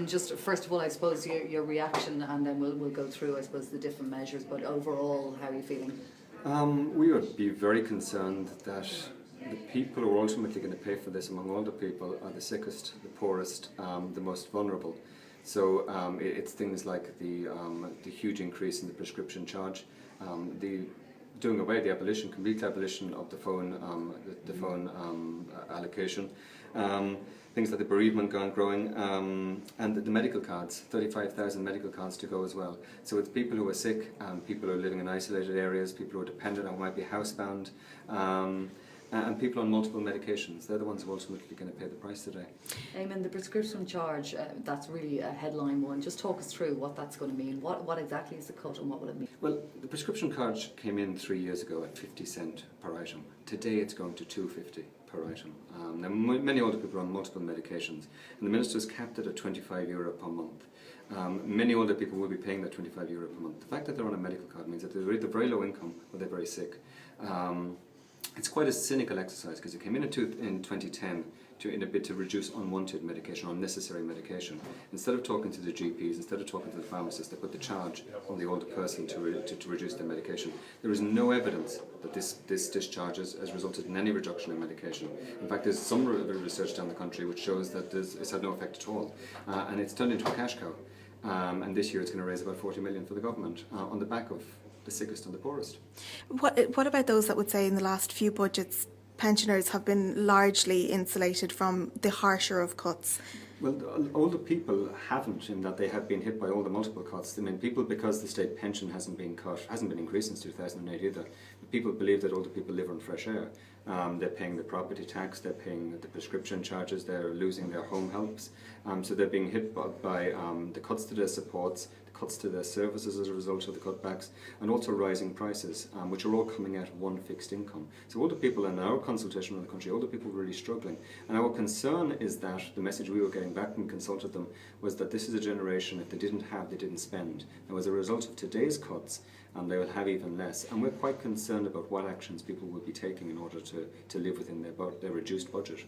Eamon, just first of all, I suppose your reaction, and then we'll go through, I suppose, the different measures. But overall, how are you feeling? We would be very concerned that the people who are ultimately going to pay for this among all the people are the sickest, the poorest, the most vulnerable. So it's things like the huge increase in the prescription charge, the doing away the complete abolition of the phone allocation, things like the bereavement growing, and the medical cards, 35,000 medical cards to go as well. So it's people who are sick, people who are living in isolated areas, people who are dependent on, might be housebound, and people on multiple medications. They're the ones who are ultimately going to pay the price today. Eamon, the prescription charge, that's really a headline one. Just talk us through what that's going to mean. What exactly is the cut and what will it mean? Well, the prescription card came in 3 years ago at 50 cent per item. Today it's going to $2.50 per item. Now many older people are on multiple medications, and the Minister's capped it at €25 per month. Many older people will be paying that €25 per month. The fact that they're on a medical card means that they're either very low income or they're very sick. It's quite a cynical exercise because it came in 2010 in a bid to reduce unwanted medication, unnecessary medication. Instead of talking to the GPs, instead of talking to the pharmacists, they put the charge on the older person to reduce their medication. There is no evidence that this discharge has resulted in any reduction in medication. In fact, there's some research down the country which shows that it's had no effect at all. And it's turned into a cash cow. And this year it's going to raise about 40 million for the government on the back of the sickest and the poorest. What about those that would say in the last few budgets pensioners have been largely insulated from the harsher of cuts? Well, older people haven't, in that they have been hit by all the multiple cuts. I mean, people, because the state pension hasn't been increased since 2008 either, people believe that older people live on fresh air. They're paying the property tax, they're paying the prescription charges, they're losing their home helps. So they're being hit by the cuts to their supports, the cuts to their services as a result of the cutbacks, and also rising prices, which are all coming out of one fixed income. So older people, in our consultation around the country, older people are really struggling. And our concern is that the message we were getting back when we consulted them was that this is a generation, if they didn't have, they didn't spend. Now, as a result of today's cuts, they will have even less. And we're quite concerned about what actions people will be taking in order to live within their reduced budget.